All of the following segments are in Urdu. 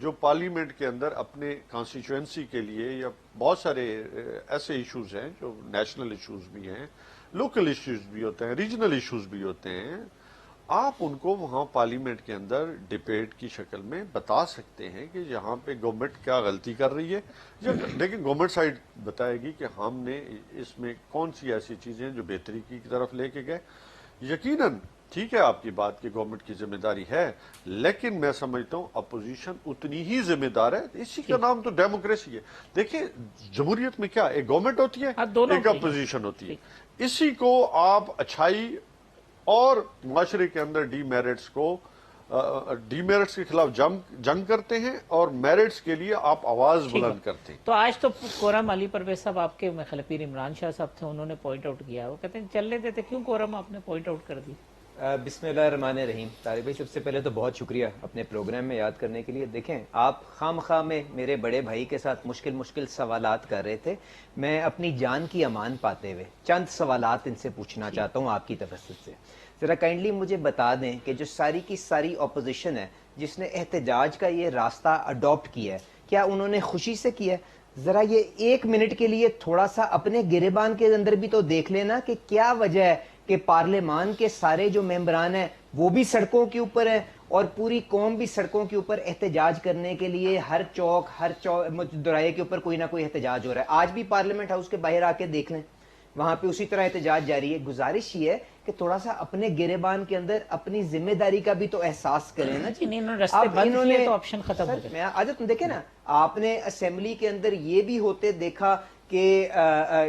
جو پارلیمنٹ کے اندر اپنے کانسٹیچوئنسی کے لیے یا بہت سارے ایسے ایشوز ہیں جو نیشنل ایشوز بھی ہیں، لوکل ایشوز بھی ہوتے ہیں، ریجنل ایشوز بھی ہوتے ہیں، آپ ان کو وہاں پارلیمنٹ کے اندر ڈیبیٹ کی شکل میں بتا سکتے ہیں کہ یہاں پہ گورنمنٹ کیا غلطی کر رہی ہے، یا لیکن گورنمنٹ سائڈ بتائے گی کہ ہم نے اس میں کون سی ایسی چیزیں جو بہتری کی طرف لے کے گئے۔ یقیناً ٹھیک ہے آپ کی بات کہ گورنمنٹ کی ذمہ داری ہے، لیکن میں سمجھتا ہوں اپوزیشن اتنی ہی ذمہ دار ہے۔ اسی کا نام تو ڈیموکریسی ہے۔ دیکھیں جمہوریت میں کیا ایک گورنمنٹ ہوتی ہے، ایک اپوزیشن ہوتی ہے، اسی کو آپ اچھائی اور معاشرے کے اندر ڈی میرٹس کے خلاف جنگ کرتے ہیں اور میرٹس کے لیے آپ آواز بلند کرتے ہیں۔ تو آج تو کورم علی پرویز صاحب آپ کے پیر عمران شاہ صاحب تھے، انہوں نے پوائنٹ آؤٹ کیا، وہ کہتے ہیں چلنے دیتے، کیوں کورم آپ نے پوائنٹ آؤٹ کر دی؟ بسم اللہ الرحمن الرحیم۔ طارق بھائی سب سے پہلے تو بہت شکریہ اپنے پروگرام میں یاد کرنے کے لیے۔ دیکھیں آپ خام خواہ میں میرے بڑے بھائی کے ساتھ مشکل سوالات کر رہے تھے، میں اپنی جان کی امان پاتے ہوئے چند سوالات ان سے پوچھنا چاہتا ہوں آپ کی توسط سے۔ ذرا کائنڈلی مجھے بتا دیں کہ جو ساری کی ساری اپوزیشن ہے جس نے احتجاج کا یہ راستہ اڈاپٹ کیا ہے، کیا انہوں نے خوشی سے کیا ہے؟ ذرا یہ ایک منٹ کے لیے تھوڑا سا اپنے گریبان کے اندر بھی تو دیکھ لینا کہ کیا وجہ ہے کہ پارلیمان کے سارے جو ممبران ہیں وہ بھی سڑکوں کے اوپر ہیں اور پوری قوم بھی سڑکوں کے اوپر احتجاج کرنے کے لیے ہر دورائے کے اوپر کوئی نہ کوئی احتجاج ہو رہا ہے۔ آج بھی پارلیمنٹ ہاؤس کے باہر آ کے دیکھ لیں، وہاں پہ اسی طرح احتجاج جاری ہے۔ گزارش یہ ہے کہ تھوڑا سا اپنے گریبان کے اندر اپنی ذمہ داری کا بھی تو احساس کریں نا جی۔ رستے بند کیے تو آپشن ختم ہو گئے۔ عادت دیکھیں نا، آپ نے اسمبلی کے اندر یہ بھی ہوتے دیکھا کہ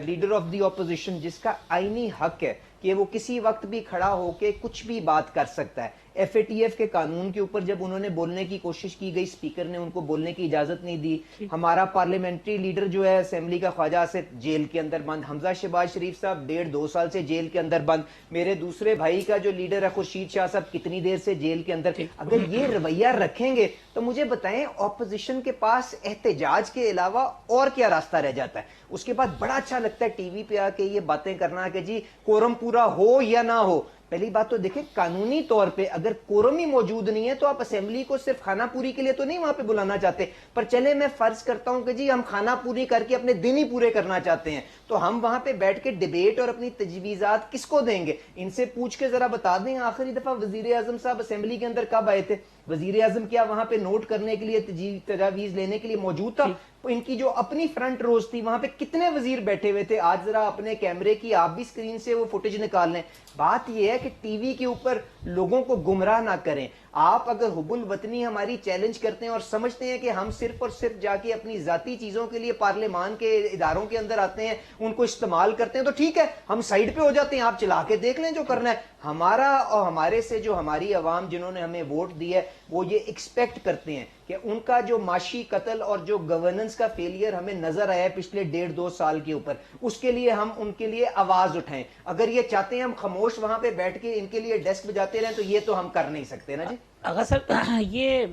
لیڈر آف دی اپوزیشن جس کا آئینی حق ہے کہ وہ کسی وقت بھی کھڑا ہو کے کچھ بھی بات کر سکتا ہے، ایف اے ٹی ایف کے قانون کے اوپر جب انہوں نے بولنے کی کوشش کی گئی، اسپیکر نے ان کو بولنے کی اجازت نہیں دی۔ ہمارا پارلیمنٹری لیڈر جو ہے اسمبلی کا خواجہ آصف جیل کے اندر بند، حمزہ شہباز شریف صاحب 1.5-2 سال سے جیل کے اندر بند، میرے دوسرے بھائی کا جو لیڈر ہے خورشید شاہ صاحب کتنی دیر سے جیل کے اندر۔ اگر یہ رویہ رکھیں گے تو مجھے بتائیں اپوزیشن کے پاس احتجاج کے علاوہ اور کیا راستہ رہ جاتا ہے؟ اس کے بعد بڑا اچھا لگتا ہے ٹی وی پہ آ کے یہ باتیں کرنا کہ جی کورم پورا ہو یا نہ ہو۔ پہلی بات تو دیکھیں قانونی طور پہ اگر کورم ہی موجود نہیں ہے تو آپ اسمبلی کو صرف خانہ پوری کے لیے تو نہیں وہاں پہ بلانا چاہتے، پر چلے میں فرض کرتا ہوں کہ جی ہم خانہ پوری کر کے اپنے دن ہی پورے کرنا چاہتے ہیں، تو ہم وہاں پہ بیٹھ کے ڈیبیٹ اور اپنی تجویزات کس کو دیں گے؟ ان سے پوچھ کے ذرا بتا دیں آخری دفعہ وزیر اعظم صاحب اسمبلی کے اندر کب آئے تھے؟ وزیر اعظم کیا وہاں پہ نوٹ کرنے کے لیے تجاویز لینے کے لیے موجود تھا؟ ان کی جو اپنی فرنٹ روز تھی وہاں پہ کتنے وزیر بیٹھے ہوئے تھے؟ آج ذرا اپنے کیمرے کی آپ بھی سکرین سے وہ فوٹیج نکال لیں۔ بات یہ ہے کہ ٹی وی کے اوپر لوگوں کو گمراہ نہ کریں۔ آپ اگر حب الوطنی ہماری چیلنج کرتے ہیں اور سمجھتے ہیں کہ ہم صرف اور صرف جا کے اپنی ذاتی چیزوں کے لیے پارلیمان کے اداروں کے اندر آتے ہیں، ان کو استعمال کرتے ہیں، تو ٹھیک ہے ہم سائیڈ پہ ہو جاتے ہیں، آپ چلا کے دیکھ لیں جو کرنا ہے۔ ہمارا اور ہمارے سے جو ہماری عوام جنہوں نے ہمیں ووٹ دی ہے وہ یہ ایکسپیکٹ کرتے ہیں کہ ان کا جو معاشی قتل اور جو گورننس کا فیلئر ہمیں نظر آیا ہے پچھلے 1.5-2 سال کے اوپر، اس کے لیے ہم ان کے لیے آواز اٹھائیں۔ اگر یہ چاہتے ہیں ہم خاموش وہاں پہ بیٹھ کے ان کے لیے ڈیسک بجاتے رہیں تو یہ تو ہم کر نہیں سکتے نا جی۔ اگر سر یہ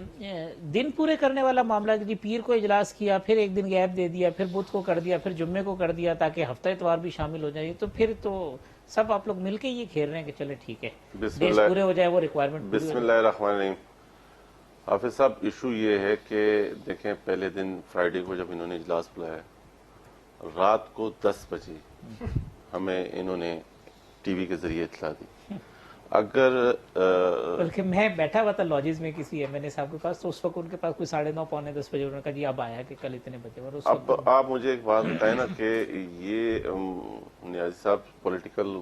دن پورے کرنے والا معاملہ ہے کہ جی پیر کو اجلاس کیا، پھر ایک دن گیپ دے دیا، پھر بدھ کو کر دیا، پھر جمعے کو کر دیا تاکہ ہفتہ اتوار بھی شامل ہو جائے، تو پھر تو سب آپ لوگ مل کے یہ کھیل رہے ہیں کہ چلے ٹھیک ہے ڈیز پورے ہو جائے، وہ ریکوائرمنٹ۔ بسم اللہ الرحمن الرحیم۔ حافظ صاحب ایشو یہ ہے کہ دیکھیں پہلے دن فرائیڈے کو جب انہوں نے اجلاس بلایا رات کو 10 بجے ہمیں انہوں نے ٹی وی کے ذریعے اطلاع دی۔ اگر بلکہ میں بیٹھا ہوا تھا لاجز میں کسی ایم این اے صاحب کے پاس، تو اس وقت ان کے پاس کوئی 9:30 پونے 10 بجے انہوں نے کہا جی اب آیا کہ کل اتنے بجے، اور اس اب آپ مجھے ایک بات بتائیں نا کہ یہ نیازی صاحب پولیٹیکل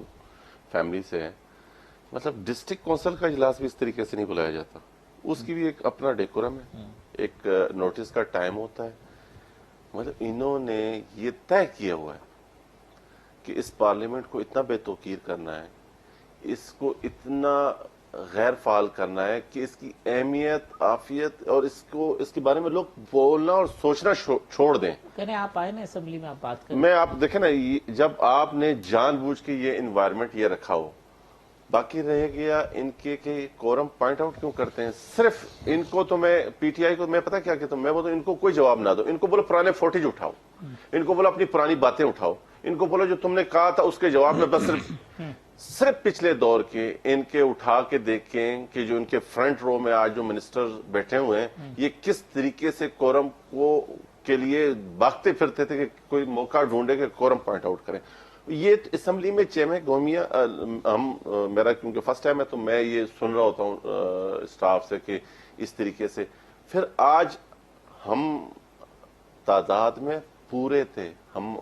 فیملی سے ہیں، مطلب ڈسٹرکٹ کونسل کا اجلاس بھی اس طریقے سے نہیں بلایا جاتا، اس کی بھی ایک اپنا ڈیکورم ہے، ایک نوٹس کا ٹائم ہوتا ہے۔ مطلب انہوں نے یہ طے کیا ہوا ہے کہ اس پارلیمنٹ کو اتنا بے توقیر کرنا ہے، اس کو اتنا غیر فعال کرنا ہے کہ اس کی اہمیت عافیت اور اس کے بارے میں لوگ بولنا اور سوچنا چھوڑ دیں۔ کہنے آپ آئے نا اسمبلی میں آپ بات کریں۔ میں آپ دیکھیں نا جب آپ نے جان بوجھ کے یہ انوائرمنٹ یہ رکھا ہو، باقی رہ گیا ان کے کہ کورم پوائنٹ آؤٹ کیوں کرتے ہیں؟ صرف ان کو تو میں پی ٹی آئی کو میں پتا کیا کہتا ہوں، میں بولتا ہوں ان کو کوئی جواب نہ دو، ان کو بولو پرانے فوٹیج اٹھاؤ، ان کو بولو اپنی پرانی باتیں اٹھاؤ، ان کو بولو جو تم نے کہا تھا اس کے جواب میں بس صرف صرف پچھلے دور کے ان کے اٹھا کے دیکھیں کہ جو ان کے فرنٹ رو میں آج جو منسٹر بیٹھے ہوئے ہیں یہ کس طریقے سے کورم کے لیے بھاگتے پھرتے تھے کہ کوئی موقع ڈھونڈے کہ کورم پوائنٹ آؤٹ کریں. یہ اسمبلی میں چیمے گومیا میرا کیونکہ فرسٹ ٹائم ہے تو میں یہ سن رہا ہوتا ہوں اسٹاف سے کہ اس طریقے سے. پھر آج ہم تعداد میں پورے تھے, ہم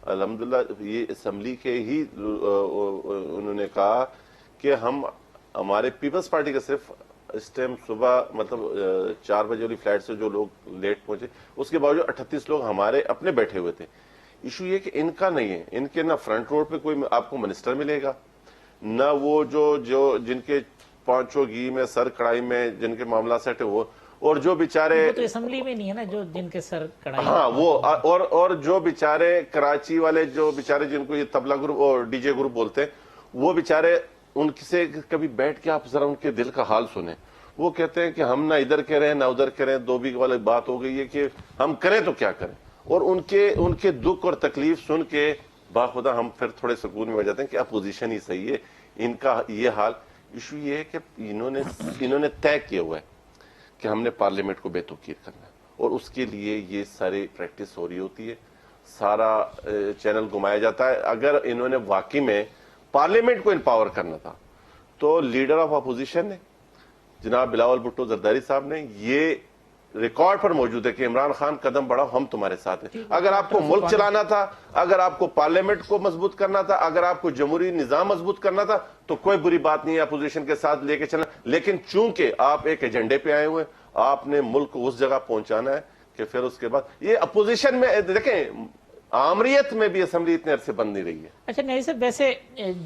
الحمدللہ یہ اسمبلی کے ہی انہوں نے کہا کہ ہمارے پیپلز پارٹی کا صرف اس ٹائم صبح مطلب 4 بجے والی فلائٹ سے جو لوگ لیٹ پہنچے اس کے باوجود 38 لوگ ہمارے اپنے بیٹھے ہوئے تھے. ایشو یہ کہ ان کا نہیں ہے, ان کے نہ فرنٹ روڈ پہ کوئی آپ کو منسٹر ملے گا, نہ وہ جو جن کے پانچوں گھی میں سر کڑائی میں جن کے معاملہ سیٹ ہے وہ, اور جو بیچارے وہ تو اسمبلی میں نہیں ہے نا جو جن کے سر کڑائی. ہاں وہ اور جو بیچارے کراچی والے جو بیچارے جن کو یہ تبلا گروپ اور ڈی جے گروپ بولتے ہیں وہ بیچارے ان سے کبھی بیٹھ کے آپ ذرا ان کے دل کا حال سنیں. وہ کہتے ہیں کہ ہم نہ ادھر کہہ رہے ہیں نہ ادھر کہہ رہے ہیں, دو بھی والی بات ہو گئی ہے کہ ہم کریں تو کیا کریں. اور ان کے دکھ اور تکلیف سن کے باخدا ہم پھر تھوڑے سکون میں ہو جاتے ہیں کہ اپوزیشن ہی صحیح ہے, ان کا یہ حال. ایشو یہ ہے کہ انہوں نے طے کیا ہوا ہے کہ ہم نے پارلیمنٹ کو بے توقیر کرنا ہے, اور اس کے لیے یہ ساری پریکٹس ہو رہی ہوتی ہے, سارا چینل گھمایا جاتا ہے. اگر انہوں نے واقعی میں پارلیمنٹ کو امپاور کرنا تھا تو لیڈر آف اپوزیشن نے جناب بلاول بھٹو زرداری صاحب نے یہ ریکارڈ پر موجود ہے کہ عمران خان قدم بڑھاؤ ہم تمہارے ساتھ ہیں. اگر آپ کو ملک چلانا تھا, اگر آپ کو پارلیمنٹ کو مضبوط کرنا تھا, اگر آپ کو جمہوری نظام مضبوط کرنا تھا تو کوئی بری بات نہیں ہے اپوزیشن کے ساتھ لے کے چلنا. لیکن چونکہ آپ ایک ایجنڈے پہ آئے ہوئے, آپ نے ملک کو اس جگہ پہنچانا ہے کہ پھر اس کے بعد یہ اپوزیشن میں دیکھیں آمریت میں بھی اسمبلی اتنے عرصے بند نہیں رہی ہے. اچھا نہیں صاحب, ویسے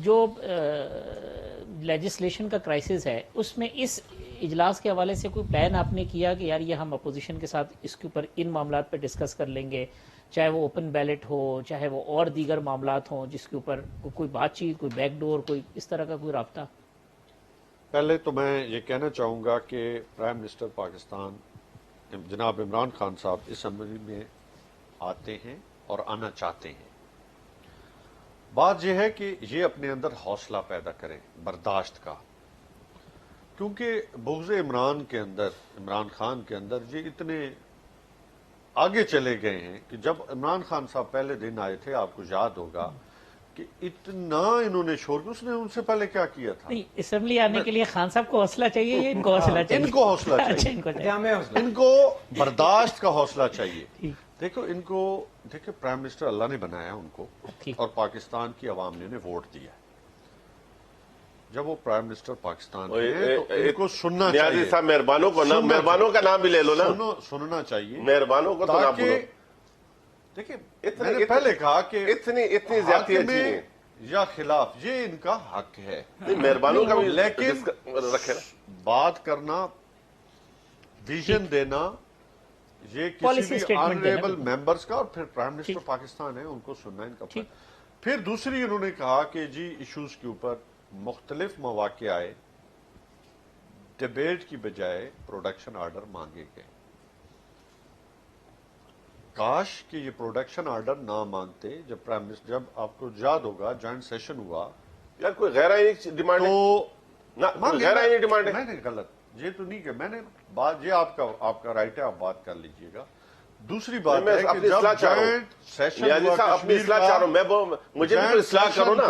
جو لیجسلیشن کا کرائسس ہے اس میں اس اجلاس کے حوالے سے کوئی پلان آپ نے کیا کہ یار یہ ہم اپوزیشن کے ساتھ اس کے اوپر ان معاملات پہ ڈسکس کر لیں گے, چاہے وہ اوپن بیلٹ ہو چاہے وہ اور دیگر معاملات ہوں جس کے اوپر کوئی بات چیت, کوئی بیک ڈور, کوئی اس طرح کا کوئی رابطہ؟ پہلے تو میں یہ کہنا چاہوں گا کہ پرائم منسٹر پاکستان جناب عمران خان صاحب اس اسمبلی میں آتے ہیں اور آنا چاہتے ہیں. بات یہ ہے کہ یہ اپنے اندر حوصلہ پیدا کریں برداشت کا, کیونکہ بغض عمران کے اندر, عمران خان کے اندر یہ اتنے آگے چلے گئے ہیں کہ جب عمران خان صاحب پہلے دن آئے تھے آپ کو یاد ہوگا کہ اتنا انہوں نے شور, اس نے ان سے پہلے کیا کیا تھا. نہیں, اسمبلی آنے کے لیے خان صاحب کو حوصلہ چاہیے یا ان کو حوصلہ چاہیے؟ ان کو حوصلہ اچھا, چاہیے, ان کو چاہیے. جامع حوصلہ. ان کو برداشت کا حوصلہ چاہیے. ٹھیک. دیکھو ان کو, دیکھیں پرائم منسٹر اللہ نے بنایا ان کو ٹھیک. اور پاکستان کی عوام نے انہیں ووٹ دیا. جب وہ پرائم منسٹر پاکستان کے ہیں تو ان کو سننا نیازی چاہیے. صاحب مہربانوں کا نام بھی لے لو نا, سننا چاہیے مہربانوں کو تو نام بولو. تاکہ دیکھیں میں نے پہلے کہا کہ اتنی زیادتی حاکم اچھی نہیں ہے. یا خلاف یہ ان کا حق ہے, مہربانوں کا بھی لیکن رکھے نا. بات کرنا, ویژن دینا, یہ Policy کسی بھی statement آنریبل دینا. ممبرز کا, اور پھر پرائم منسٹر پاکستان ہے ان کو سننا ان کا. پھر دوسری انہوں نے کہا کہ جی ایشوز کے اوپر مختلف مواقع آئے, ڈیبیٹ کی بجائے پروڈکشن آرڈر مانگے گئے. کاش کہ یہ پروڈکشن آرڈر نہ مانگتے. جب پرائم منسٹر, جب آپ کو یاد ہوگا جوائنٹ سیشن ہوا یار کوئی غیر آئینی ڈیمانڈ ہے تو نہ, غیر آئینی ڈیمانڈ ہے. میں نے غلط یہ تو نہیں کہ میں نے بات, یہ آپ کا رائٹ ہے, آپ بات کر لیجئے گا. دوسری بات میں ہے کہ اپنی جب اصلاح چاہ رہا ہوں. جوائنٹ سیشن نیازی ہوا صاحب اپنی کشمیر اصلاح چاہ رہا کا, ہوں میں, مجھے بھی کوئی اصلاح کرو نا.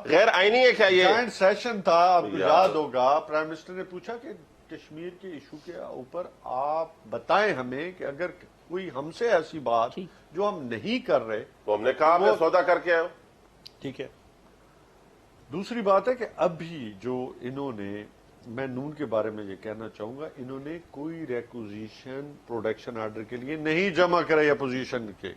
غیر آئینی ہے کیا یہ؟ جوائنٹ سیشن تھا, آپ کو یاد ہوگا پرائم منسٹر نے پوچھا کہ کشمیر کے ایشو کے اوپر آپ بتائیں ہمیں کہ اگر کوئی ہم سے ایسی بات جو ہم نہیں کر رہے تو ہم نے کہا میں سودا کر کے آیا. ٹھیک ہے. دوسری بات ہے کہ اب بھی جو انہوں نے, میں نون کے بارے میں یہ کہنا چاہوں گا, انہوں نے کوئی ریکوزیشن پروڈکشن آرڈر کے لیے نہیں جمع کرائی اپوزیشن کے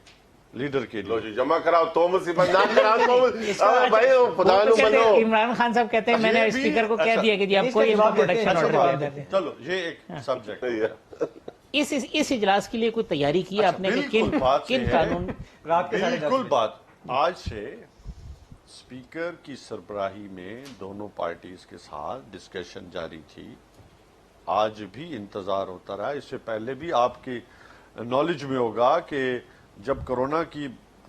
لیڈر کے لو لیے. جی جمع کراؤ تو مصیبت نہ کراؤ تو بھائی خدا نو بنو. عمران خان صاحب کہتے ہیں میں نے اسپیکر کو کہہ دیا کہ جی آپ کوئی پروڈکشن آرڈر دے دیں. چلو یہ ایک سبجیکٹ. اس اجلاس کے لیے کوئی تیاری کی آپ نے کہ کن قانون؟ بالکل بات آج سے اسپیکر کی سربراہی میں دونوں پارٹیز کے ساتھ ڈسکشن جاری تھی. آج بھی انتظار ہوتا رہا. اس سے پہلے بھی آپ کی نالج میں ہوگا کہ جب کرونا کی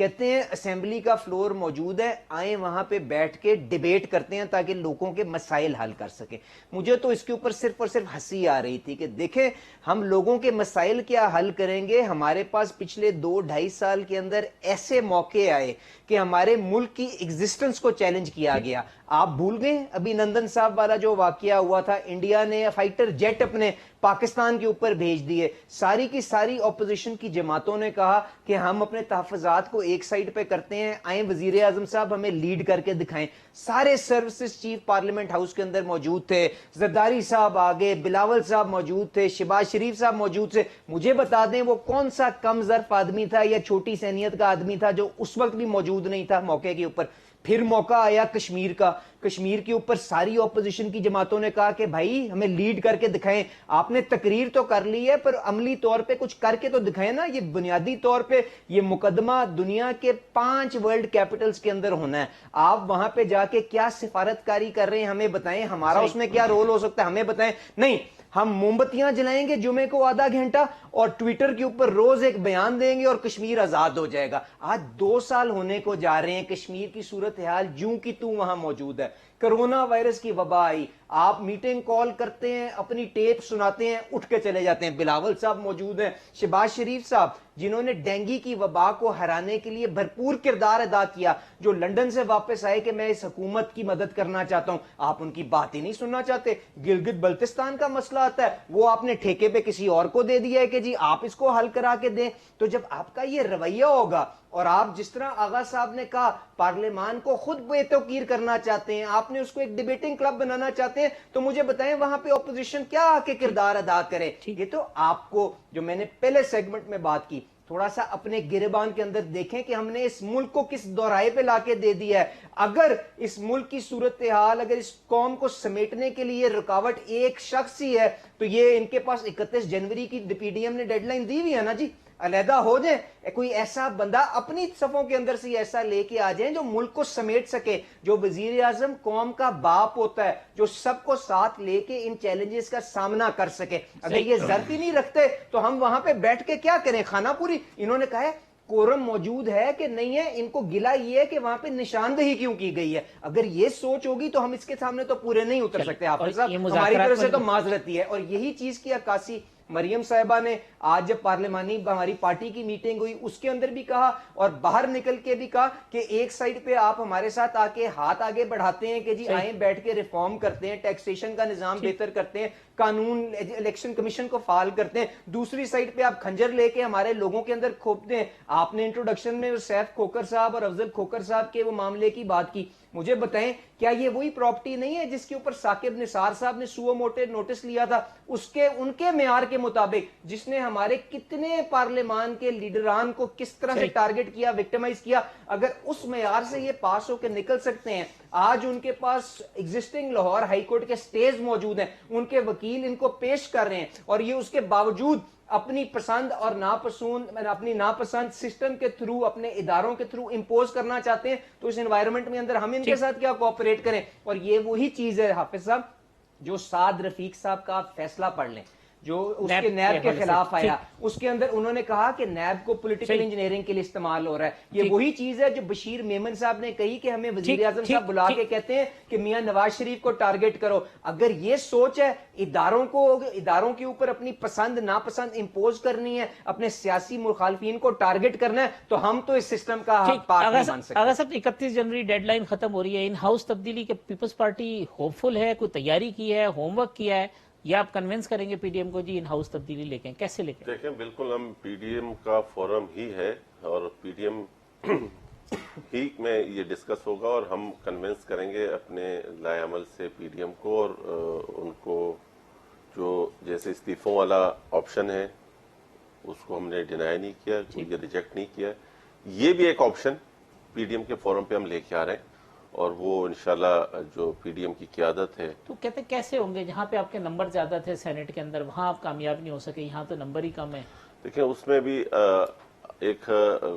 کہتے ہیں اسمبلی کا فلور موجود ہے, آئیں وہاں پہ بیٹھ کے ڈیبیٹ کرتے ہیں تاکہ لوگوں کے مسائل حل کر سکیں. مجھے تو اس کے اوپر صرف اور صرف ہنسی آ رہی تھی کہ دیکھیں ہم لوگوں کے مسائل کیا حل کریں گے. ہمارے پاس پچھلے 2-2.5 سال کے اندر ایسے موقع آئے کہ ہمارے ملک کی ایگزسٹنس کو چیلنج کیا گیا. آپ بھول گئے ابھی نندن صاحب والا جو واقعہ ہوا تھا, انڈیا نے فائٹر جیٹ اپنے پاکستان کے اوپر بھیج دیے. ساری کی ساری اپوزیشن کی جماعتوں نے کہا کہ ہم اپنے تحفظات کو ایک سائڈ پہ کرتے ہیں, آئیں وزیر اعظم صاحب ہمیں لیڈ کر کے دکھائیں. سارے سروسز چیف پارلیمنٹ ہاؤس کے اندر موجود تھے, زرداری صاحب آگے, بلاول صاحب موجود تھے, شہباز شریف صاحب موجود تھے. مجھے بتا دیں وہ کون سا کم ظرف آدمی تھا یا چھوٹی سینیت کا آدمی تھا جو اس وقت بھی موجود نہیں تھا موقع کے اوپر. پھر موقع آیا کشمیر کا, کشمیر کے اوپر ساری اپوزیشن کی جماعتوں نے کہا کہ بھائی ہمیں لیڈ کر کے دکھائیں. آپ نے تقریر تو کر لی ہے پر عملی طور پہ کچھ کر کے تو دکھائیں نا. یہ بنیادی طور پہ یہ مقدمہ دنیا کے 5 ورلڈ کیپٹلز کے اندر ہونا ہے. آپ وہاں پہ جا کے کیا سفارت کاری کر رہے ہیں ہمیں بتائیں, ہمارا اس میں کیا رول ہو سکتا ہے ہمیں بتائیں. نہیں, ہم موم بتیاں جلائیں گے جمعے کو آدھا گھنٹہ اور ٹویٹر کے اوپر روز ایک بیان دیں گے اور کشمیر آزاد ہو جائے گا. آج 2 سال ہونے کو جا رہے ہیں, کشمیر کی صورتحال جوں کی توں وہاں موجود ہے. کرونا وائرس کی وبا آئی, آپ میٹنگ کال کرتے ہیں, اپنی ٹیپ سناتے ہیں, اٹھ کے چلے جاتے ہیں. بلاول صاحب موجود ہیں, شہباز شریف صاحب جنہوں نے ڈینگی کی وبا کو ہرانے کے لیے بھرپور کردار ادا کیا, جو لندن سے واپس آئے کہ میں اس حکومت کی مدد کرنا چاہتا ہوں, آپ ان کی بات ہی نہیں سننا چاہتے. گلگت بلتستان کا مسئلہ آتا ہے, وہ آپ نے ٹھیکے پہ کسی اور کو دے دیا ہے کہ جی آپ اس کو حل کرا کے دیں. تو جب آپ کا یہ رویہ ہوگا اور آپ جس طرح آغا صاحب نے کہا پارلیمان کو خود بے توقیر کرنا چاہتے ہیں, آپ نے اس کو ایک ڈیبیٹنگ کلب بنانا چاہتے ہیں, تو مجھے بتائیں وہاں پہ اپوزیشن کیا آ کے کردار ادا کرے. یہ تو آپ کو, جو میں نے پہلے سیگمنٹ میں بات کی, تھوڑا سا اپنے گریبان کے اندر دیکھیں کہ ہم نے اس ملک کو کس دورائے پہ لا کے دے دیا ہے. اگر اس ملک کی صورتحال, اگر اس قوم کو سمیٹنے کے لیے رکاوٹ ایک شخص ہی ہے تو یہ ان کے پاس 31 جنوری کی پی ڈی ایم نے ڈیڈ لائن دی ہوئی ہے نا جی, علیحدہ ہو جائیں. کوئی ایسا بندہ اپنی صفوں کے اندر سے ایسا لے کے آ جائیں جو ملک کو سمیٹ سکے, جو وزیر اعظم قوم کا باپ ہوتا ہے, جو سب کو ساتھ لے کے ان چیلنجز کا سامنا کر سکے. اگر یہ ضرورت ہی نہیں رکھتے تو ہم وہاں پہ بیٹھ کے کیا کریں, خانہ پوری. انہوں نے کہا ہے کورم موجود ہے کہ نہیں ہے, ان کو گلا یہ ہے کہ وہاں پہ نشاندہی کیوں کی گئی ہے. اگر یہ سوچ ہوگی تو ہم اس کے سامنے تو پورے نہیں اتر سکتے. حافظ صاحب ہماری طرف سے تو معذرت ہی ہے. اور یہی چیز کی عکاسی مریم صاحبہ نے آج جب پارلیمانی ہماری پارٹی کی میٹنگ ہوئی اس کے اندر بھی کہا, اور باہر نکل کے بھی کہا کہ ایک سائیڈ پہ آپ ہمارے ساتھ آ کے ہاتھ آگے بڑھاتے ہیں کہ جی آئیں بیٹھ کے ریفارم کرتے ہیں, ٹیکسیشن کا نظام بہتر کرتے ہیں, قانون الیکشن کمیشن کو فعال کرتے ہیں. دوسری سائیڈ پہ آپ کھنجر لے کے ہمارے لوگوں کے اندر کھوپتے ہیں. آپ نے انٹروڈکشن میں سیف کھوکر صاحب اور افضل کھوکر صاحب کے وہ معاملے کی بات کی. مجھے بتائیں کیا یہ وہی پراپرٹی نہیں ہے جس کے اوپر ثاقب نثار صاحب نے سو موٹے نوٹس لیا تھا, اس کے ان کے معیار کے مطابق, جس نے ہمارے کتنے پارلیمان کے لیڈران کو کس طرح سے ٹارگٹ کیا, وکٹمائز کیا. اگر اس معیار سے یہ پاس ہو کے نکل سکتے ہیں, آج ان کے پاس ایگزسٹنگ لاہور ہائی کورٹ کے سٹیز موجود ہیں, ان کے وکیل ان کو پیش کر رہے ہیں, اور یہ اس کے باوجود اپنی پسند اور اپنی ناپسند سسٹم کے تھرو, اپنے اداروں کے تھرو امپوز کرنا چاہتے ہیں. تو اس انوائرمنٹ میں اندر ہم ان کے ساتھ کیا کوآپریٹ کریں. اور یہ وہی چیز ہے حافظ صاحب, جو سعد رفیق صاحب کا آپ فیصلہ پڑھ لیں جو اس کے نیب کے خلاف آیا, اس کے اندر انہوں نے کہا کہ نیب کو پولیٹیکل انجینئرنگ کے لیے استعمال ہو رہا ہے. یہ وہی چیز ہے جو بشیر میمن صاحب نے کہی کہ ہمیں وزیر اعظم صاحب بلا کے کہتے ہیں کہ میاں نواز شریف کو ٹارگٹ کرو. اگر یہ سوچ ہے اداروں کے اوپر اپنی پسند ناپسند امپوز کرنی ہے, اپنے سیاسی مخالفین کو ٹارگٹ کرنا ہے, تو ہم تو اس سسٹم کا پارٹ نہیں بن سکتے. اگر صاحب 31 جنوری ڈیڈ لائن ختم ہو رہی ہے, ان ہاؤس تبدیلی کے پیپلز پارٹی ہوپ فل ہے, کوئی تیاری کی ہے, ہوم ورک کیا ہے, یا آپ کنونس کریں گے پی ڈی ایم کو جی ان ہاؤس تبدیلی لے کے, کیسے لے کے؟ دیکھیں بالکل ہم پی ڈی ایم کا فورم ہی ہے, اور پی ڈی ایم ہی میں یہ ڈسکس ہوگا, اور ہم کنونس کریں گے اپنے لائے عمل سے پی ڈی ایم کو, اور ان کو جو جیسے استعفوں والا آپشن ہے اس کو ہم نے ڈینائی نہیں کیا, یہ ریجیکٹ نہیں کیا. یہ بھی ایک آپشن پی ڈی ایم کے فورم پہ ہم لے کے آ رہے ہیں, اور وہ انشاءاللہ جو پی ڈی ایم کی قیادت ہے. تو کہتے کیسے ہوں گے, جہاں پہ آپ کے نمبر زیادہ تھے سینٹ کے اندر وہاں آپ کامیاب نہیں ہو سکے, یہاں تو نمبر ہی کم ہے. دیکھیں اس میں بھی ایک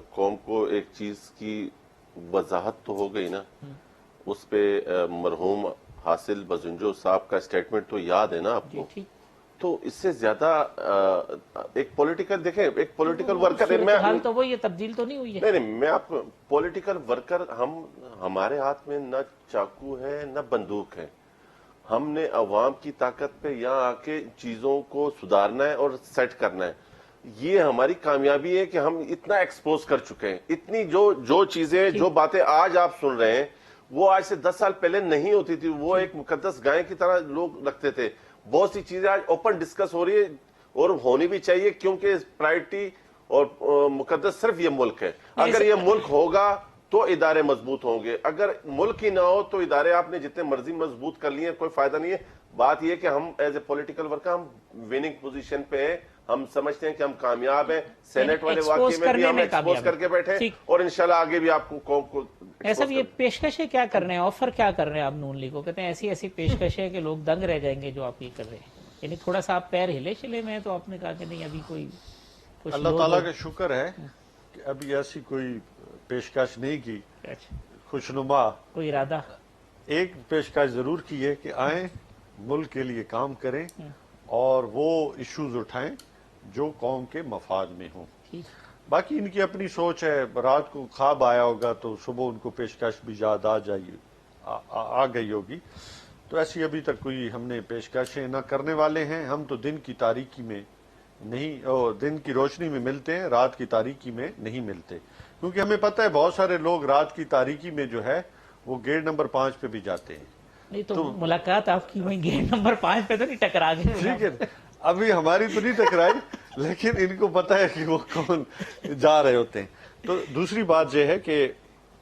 قوم کو ایک چیز کی وضاحت تو ہو گئی نا, اس پہ مرحوم حاصل بزنجو صاحب کا اسٹیٹمنٹ تو یاد ہے نا آپ کو, تو اس سے زیادہ ایک پولیٹیکل دیکھیں، ایک پولیٹیکل ورکر صورتحال تو وہ یہ تبدیل تو نہیں ہوئی ہے. نہیں میں آپ کو پولیٹیکل ورکر، ہمارے ہاتھ میں نہ چاقو ہے نہ بندوق ہے. ہم نے عوام کی طاقت پہ یہاں آ کے چیزوں کو سدھارنا ہے اور سیٹ کرنا ہے. یہ ہماری کامیابی ہے کہ ہم اتنا ایکسپوز کر چکے ہیں. اتنی جو چیزیں، جو باتیں آج آپ سن رہے ہیں وہ آج سے 10 سال پہلے نہیں ہوتی تھی. وہ ایک مقدس گائے کی طرح لوگ رکھتے تھے. بہت سی چیزیں آج اوپن ڈسکس ہو رہی ہے اور ہونی بھی چاہیے، کیونکہ پرائرٹی اور مقدس صرف یہ ملک ہے. اگر یہ ملک ہوگا تو ادارے مضبوط ہوں گے. اگر ملک ہی نہ ہو تو ادارے آپ نے جتنے مرضی مضبوط کر لیے کوئی فائدہ نہیں ہے. بات یہ کہ ہم ایز اے پولیٹیکل ورکر ہم وننگ پوزیشن پہ ہیں. ہم سمجھتے ہیں کہ ہم کامیاب ہیں. سینٹ والے واقعے میں بھی ہم ایکسپوز کر کے بیٹھے اور انشاءاللہ آگے بھی آپ کو قوم کو ایسا یہ پیشکشیں کیا کر رہے ہیں، آفر کیا کر رہے ہیں آپ نون لیگ کو؟ کہتے ہیں ایسی ایسی پیشکشیں کہ لوگ دنگ رہ جائیں گے جو آپ یہ کر رہے ہیں. یعنی تھوڑا سا آپ پیر ہلے چلے میں تو آپ نے کہا کہ نہیں ابھی کوئی کچھ اللہ تعالیٰ کا شکر ہے کہ ابھی ایسی کوئی پیشکش نہیں کی خوشنما. کوئی ارادہ ایک پیشکش ضرور کی ہے کہ آئیں ملک کے لیے کام کریں اور وہ ایشوز اٹھائیں جو قوم کے مفاد میں ہوں. باقی ان کی اپنی سوچ ہے. رات کو خواب آیا ہوگا تو صبح ان کو پیشکش بھی یاد آ گئی ہوگی. تو ایسی ابھی تک کوئی ہم نے پیشکشیں نہ کرنے والے ہیں. ہم تو دن کی تاریکی میں نہیں، دن کی روشنی میں ملتے ہیں، رات کی تاریکی میں نہیں ملتے. کیونکہ ہمیں پتہ ہے بہت سارے لوگ رات کی تاریکی میں جو ہے وہ گیٹ نمبر 5 پہ بھی جاتے ہیں. نہیں تو ملاقات آپ کی وہیں گیٹ نمبر 5 پہ تو نہیں ٹکرا گئے؟ ٹھیک ہے، ابھی ہماری تو نہیں ٹکرائی لیکن ان کو پتہ ہے کہ وہ کون جا رہے ہوتے ہیں. تو دوسری بات یہ ہے کہ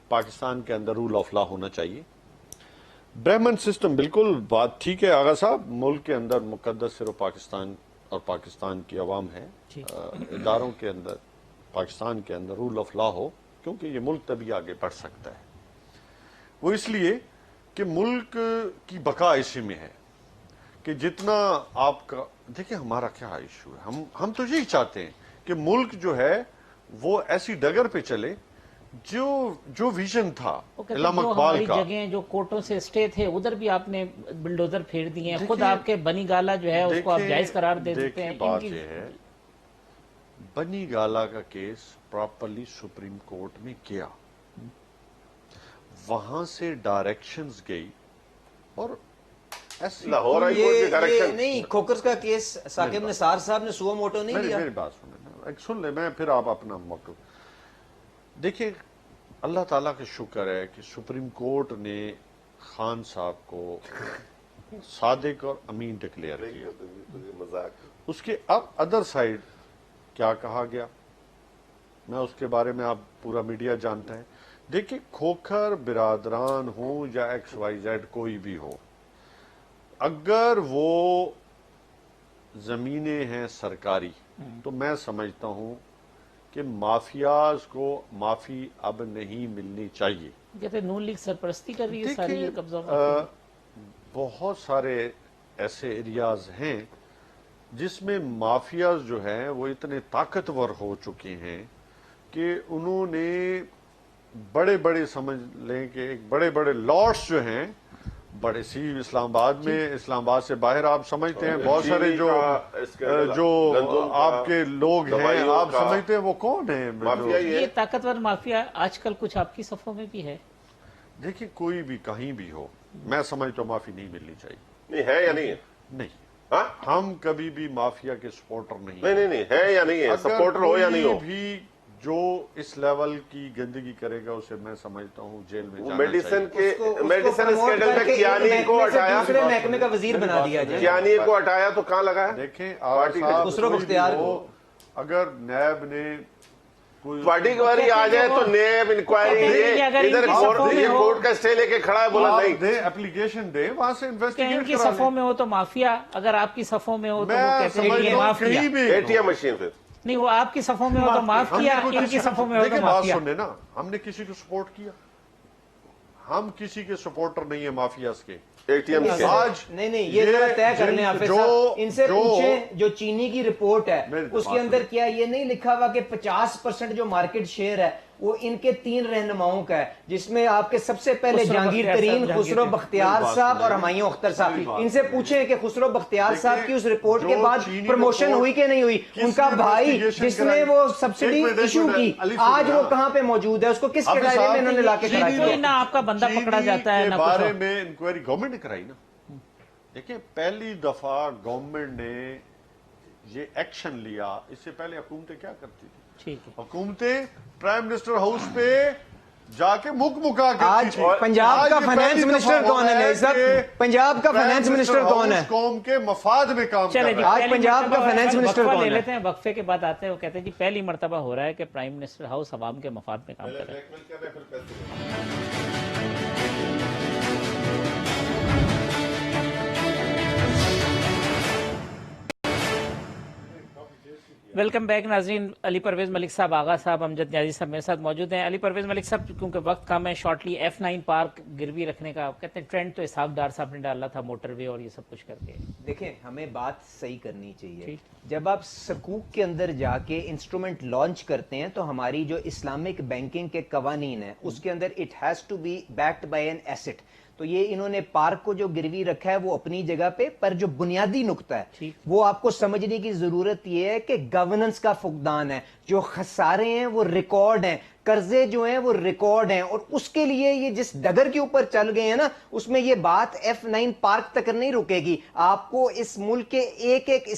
پاکستان کے اندر رول آف لا ہونا چاہیے. برہمن سسٹم بالکل بات ٹھیک ہے آغا صاحب. ملک کے اندر مقدس صرف پاکستان اور پاکستان کی عوام ہے. اداروں کے اندر پاکستان کے اندر رول آف لا ہو، کیونکہ یہ ملک تبھی آگے بڑھ سکتا ہے. وہ اس لیے کہ ملک کی بقا اسی میں ہے کہ جتنا آپ کا دیکھیں ہمارا کیا ایشو ہے. ہم تو یہی چاہتے ہیں کہ ملک جو ہے وہ ایسی ڈگر پہ چلے جو ویژن تھا علامہ اقبال کا. جگہیں جو کوٹوں سے اسٹے تھے ادھر بھی آپ نے بلڈوزر پھیر دیے ہیں. خود آپ کے بنی گالا جو ہے اس کو آپ جائز قرار دے دیتے ہیں. بات یہ ہے بنی گالا کا کیس پراپرلی سپریم کورٹ میں کیا، وہاں سے ڈائریکشنز گئی اور لاہور ہائی کورٹ کی ڈائریکشن نہیں. کھوکرز کا کیس ثاقب نثار صاحب نے سو موٹو نہیں لیا. میری بات سن لیں میں پھر آپ اپنا موقف دیکھیں. اللہ تعالیٰ کا شکر ہے کہ سپریم کورٹ نے خان صاحب کو صادق اور امین ڈکلیئر کیا. اس کے اب ادر سائیڈ کیا کہا گیا میں اس کے بارے میں آپ پورا میڈیا جانتا ہے. دیکھیں کھوکھر برادران ہوں یا ایکس وائی زیڈ کوئی بھی ہو، اگر وہ زمینیں ہیں سرکاری تو میں سمجھتا ہوں کہ مافیاز کو معافی اب نہیں ملنی چاہیے. کہتے نون لیگ سرپرستی کر رہی ہے ساری یہ قبضہ. بہت سارے ایسے ایریاز ہیں جس میں مافیاز جو ہیں وہ اتنے طاقتور ہو چکے ہیں کہ انہوں نے بڑے بڑے سمجھ لیں کہ ایک بڑے بڑے لاٹس جو ہیں بڑے سی اسلام آباد میں، اسلام آباد سے باہر آپ سمجھتے ہیں بہت سارے جو آپ کے لوگ ہیں آپ سمجھتے ہیں وہ کون ہیں. یہ طاقتور مافیا آج کل کچھ آپ کی صفوں میں بھی ہے. دیکھیں کوئی بھی کہیں بھی ہو میں سمجھتا ہوں معافی نہیں ملنی چاہیے. نہیں ہے یا نہیں ہے؟ نہیں، ہم کبھی بھی مافیا کے سپورٹر نہیں. نہیں ہے یا نہیں ہے، سپورٹر ہو یا نہیں ہو. بھی جو اس لیول کی گندگی کرے گا اسے میں سمجھتا ہوں جیل میں جانا میڈیسن چاہیے. میڈیسن اسکینڈل میں کیانی کو ہٹایا، دوسرے محکمے کا وزیر بنا دیا جائے. کیانی کو ہٹایا تو کہاں لگا ہے؟ دیکھیں خسرو مختار کو اگر نیب نے پارٹی کی باری آ جائے تو نیب انکوائری ادھر یہ کورٹ کا اسٹے لے کے کھڑا ہے، بولا نہیں اپلیکیشن دے وہاں سے کہ ان انویسٹیگیٹ کی صفوں میں ہو تو مافیا، اگر آپ کی صفوں میں ہو تو وہ میں کہتے ہیں سمجھتا یہ ہوں معاف کیا. کہیں بھی اے ٹی ایم مشین پھر نہیں وہ آپ کی صفوں میں ہو تو معاف کیا، ان کی صفوں میں ہو تو دیکھیں بات مافیا. سننے نا، ہم نے کسی کو سپورٹ کیا، ہم کسی کے سپورٹر نہیں ہیں مافیاز کے. اے ٹی ایم آج نہیں یہ ذرا طے کر لیں حافظ صاحب، ان سے پوچھیں جو چینی کی رپورٹ ہے اس کے اندر کیا یہ نہیں لکھا ہوا کہ 50% جو مارکیٹ شیئر ہے وہ ان کے 3 رہنماؤں کا ہے، جس میں آپ کے سب سے پہلے خسرو جہانگیر بختیار ترین صاحب، خسرو بختیار صاحب اور ہمایوں اختر صاحب. ان سے پوچھیں کہ خسرو بختیار صاحب کی اس رپورٹ کے بعد پروموشن ہوئی کہ نہیں ہوئی. ان کا بھائی جس نے وہ سبسڈی ایشو کی آج وہ کہاں پہ موجود ہے، اس کو کس کے دائرے میں انہوں نے لا کے کھڑا کیا؟ نہ آپ کا بندہ پکڑا جاتا ہے نہ کچھ بارے اور. میں انکوائری گورنمنٹ نے کرائی نا. دیکھیں پہلی دفعہ گورنمنٹ نے یہ ایکشن لیا. اس سے پہلے حکومتیں کیا کرتی تھی؟ ٹھیک ہے. حکومتیں پرائم منسٹر ہاؤس پہ جا کے مکا کے آج پنجاب کا فائنانس منسٹر کون ہے صاحب؟ پنجاب کا فائنانس منسٹر کون ہے؟ قوم کے مفاد میں کام کر چلے جی، رہا ہے. آج پہلی پنجاب کا مرتبہ فائنانس منسٹر وقفہ کون لے ہے؟ لیتے ہیں، وقفے کے بعد آتے ہیں. وہ کہتے ہیں جی پہلی مرتبہ ہو رہا ہے کہ پرائم منسٹر ہاؤس عوام کے مفاد میں کام کر رہا ہے. ویلکم بیک ناظرین. علی پرویز ملک صاحب، آغا صاحب، امجد نیازی صاحب میرے ساتھ موجود ہیں. علی پرویز ملک صاحب، کیونکہ وقت کم ہے، شارٹلی F9 پارک گروی رکھنے کا کہتے ہیں ٹرینڈ تو اسحاق ڈار صاحب نے ڈالا تھا، موٹر وے اور یہ سب کچھ کر کے. دیکھیں ہمیں بات صحیح کرنی چاہیے. جب آپ سکوک کے اندر جا کے انسٹرومنٹ لانچ کرتے ہیں تو ہماری جو اسلامک بینکنگ کے قوانین ہیں اس کے اندر it has to be backed by an act. تو یہ انہوں نے پارک کو جو گروی رکھا ہے وہ اپنی جگہ پہ، پر جو بنیادی نقطہ ہے وہ آپ کو سمجھنے کی ضرورت یہ ہے کہ گورننس کا فقدان ہے. جو خسارے ہیں وہ ریکارڈ ہیں، قرضے جو ہیں وہ ریکارڈ ہیں، اور اس کے لیے یہ جس ڈگر کے اوپر چل گئے ہیں نا، اس میں یہ بات F9 پارک تک نہیں رکے گی. آپ کو اس ملک کے ایک ایک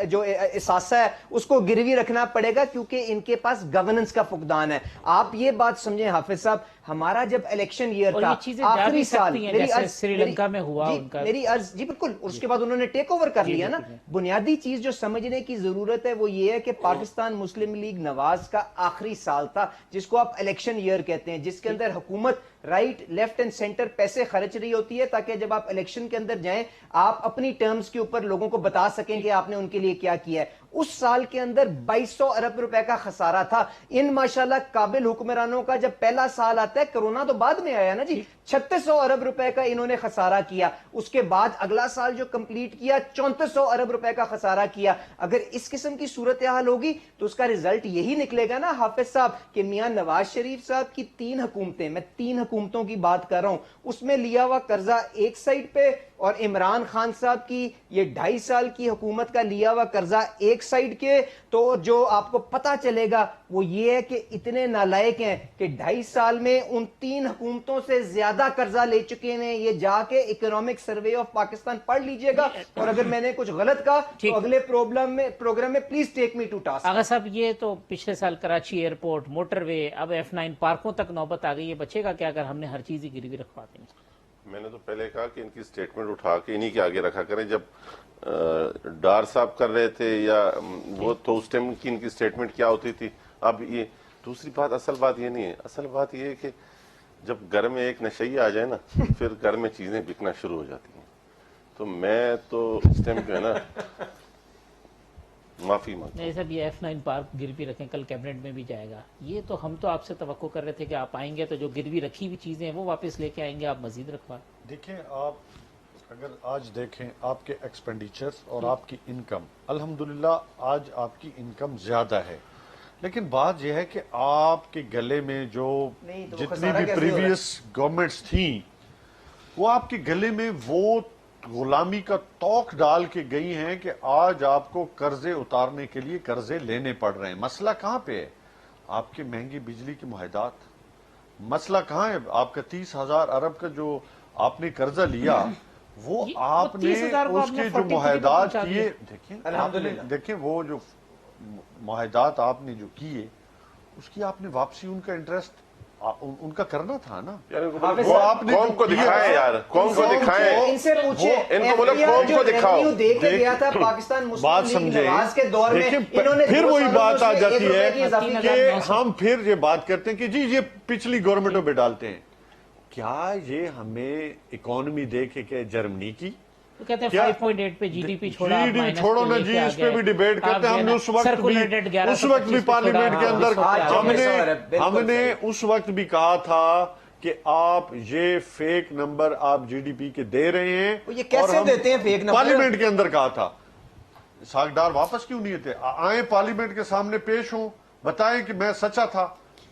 جو اثاثہ ہے اس کو گروی رکھنا پڑے گا، کیونکہ ان کے پاس گورننس کا فقدان ہے. آپ یہ بات سمجھیں حافظ صاحب، ہمارا جب الیکشن ایئر اور تھا یہ چیزیں جا آخری بھی سال، سکتی ہیں جیسے سری لنکا میں ہوا ان کا. میری عرض جی بالکل، اور اس کے بعد انہوں نے ٹیک اوور کر لیا نا. بنیادی چیز جو سمجھنے کی ضرورت ہے وہ یہ ہے کہ پاکستان مسلم لیگ نواز کا آخری سال تھا، جس کو آپ الیکشن ایئر کہتے ہیں، جس کے اندر حکومت رائٹ لیفٹ اینڈ سینٹر پیسے خرچ رہی ہوتی ہے تاکہ جب آپ الیکشن کے اندر جائیں آپ اپنی ٹرمز کے اوپر لوگوں کو بتا سکیں کہ آپ نے ان کے لیے کیا کیا ہے. اس سال کے اندر 2200 ارب روپے کا خسارہ تھا. ان ماشاءاللہ قابل حکمرانوں کا جب پہلا سال آتا ہے، کرونا تو بعد میں آیا نا جی، 3600 ارب روپے کا انہوں نے خسارہ کیا. اس کے بعد اگلا سال جو کمپلیٹ کیا 3400 ارب روپے کا خسارہ کیا. اگر اس قسم کی صورتحال ہوگی تو اس کا رزلٹ یہی نکلے گا نا حافظ صاحب کہ میاں نواز شریف صاحب کی 3 حکومتیں، میں 3 حکومتوں کی بات کر رہا ہوں، اس میں لیا ہوا قرضہ ایک سائڈ پہ، اور عمران خان صاحب کی یہ 2.5 سال کی حکومت کا لیا ہوا قرضہ ایک سائڈ کے. تو جو آپ کو پتا چلے گا وہ یہ ہے کہ اتنے نالائق ہیں کہ 2.5 سال میں ان 3 حکومتوں سے زیادہ قرضہ لے چکے ہیں. یہ جا کے اکنامک سروے آف پاکستان پڑھ لیجئے گا، اور اگر میں نے کچھ غلط کہا تو اگلے پروگرام میں please take me to task. Agha صاحب، یہ تو پچھلے سال کراچی ایئرپورٹ، موٹر وے، اب F9 پارکوں تک نوبت آ گئی ہے. بچے گا کیا اگر ہم نے ہر چیز ہی گروی رکھوا دیں؟ میں نے تو پہلے کہا کہ ان کی سٹیٹمنٹ اٹھا کے انہی کے آگے رکھا کریں. جب ڈار صاحب کر رہے تھے یا وہ تو اس ٹائم کی ان کی سٹیٹمنٹ کیا ہوتی تھی. اب یہ دوسری بات، اصل بات یہ نہیں ہے. اصل بات یہ ہے کہ جب گھر میں ایک نشئی آ جائے نا پھر گھر میں چیزیں بکنا شروع ہو جاتی ہیں. تو میں تو اس ٹائم جو ہے نا معافی مانگتا نہیں صاحب، یہ F9 پارک گروی رکھیں، کل کیبنٹ میں بھی جائے گا. یہ تو ہم تو آپ سے توقع کر رہے تھے کہ آپ آئیں گے تو جو گروی رکھی ہوئی چیزیں ہیں وہ واپس لے کے آئیں گے، آپ مزید رکھوا. دیکھیں آپ اگر آج دیکھیں آپ کے ایکسپینڈیچر اور آپ کی انکم، الحمدللہ آج آپ کی انکم زیادہ ہے، لیکن بات یہ ہے کہ آپ کے گلے میں جو جتنی بھی پریویس گورنمنٹس تھیں وہ آپ کے گلے میں وہ غلامی کا توق ڈال کے گئی ہیں کہ آج آپ کو قرضے اتارنے کے لیے قرضے لینے پڑ رہے ہیں. مسئلہ کہاں پہ ہے؟ آپ کے مہنگی بجلی کے معاہدات. مسئلہ کہاں ہے؟ آپ کا 30,000 ارب کا جو آپ نے قرضہ لیا وہ آپ نے 30,000 کو اس آپ نے کے جو 43 معاہدات پہنچا کیے، دیے. دیکھیں وہ جو معاہدات آپ نے جو کیے اس کی آپ نے واپسی ان کا انٹرسٹ ان کا کرنا تھا نا. وہ آپ نے قوم کو دکھائیں یار، قوم کو دکھائیں. ان سے پوچھیں ان کو بولو قوم کو دکھاؤ. دے کے گیا تھا پاکستان بات مسلم لیگ سمجھیں، نواز کے دور میں، انہوں نے پھر وہی بات آ جاتی ہے کہ کہ ہم پھر یہ بات کرتے ہیں کہ جی یہ پچھلی گورنمنٹوں پہ ڈالتے ہیں. کیا یہ ہمیں اکانومی دیکھے کہ جرمنی کی وہ کہتے ہیں 5.8 پہ جی ڈی پی چھوڑا، جی ڈی پی چھوڑو نا جی، اس پہ بھی ڈیبیٹ کرتے ہیں. ہم نے اس وقت بھی پارلیمنٹ کے اندر ہم نے اس وقت بھی کہا تھا کہ آپ یہ فیک نمبر آپ جی ڈی پی کے دے رہے ہیں. یہ کیسے دیتے ہیں فیک نمبر؟ پارلیمنٹ کے اندر کہا تھا. اسحاق ڈار واپس کیوں نہیں تھے؟ آئیں پارلیمنٹ کے سامنے پیش ہوں، بتائیں کہ میں سچا تھا.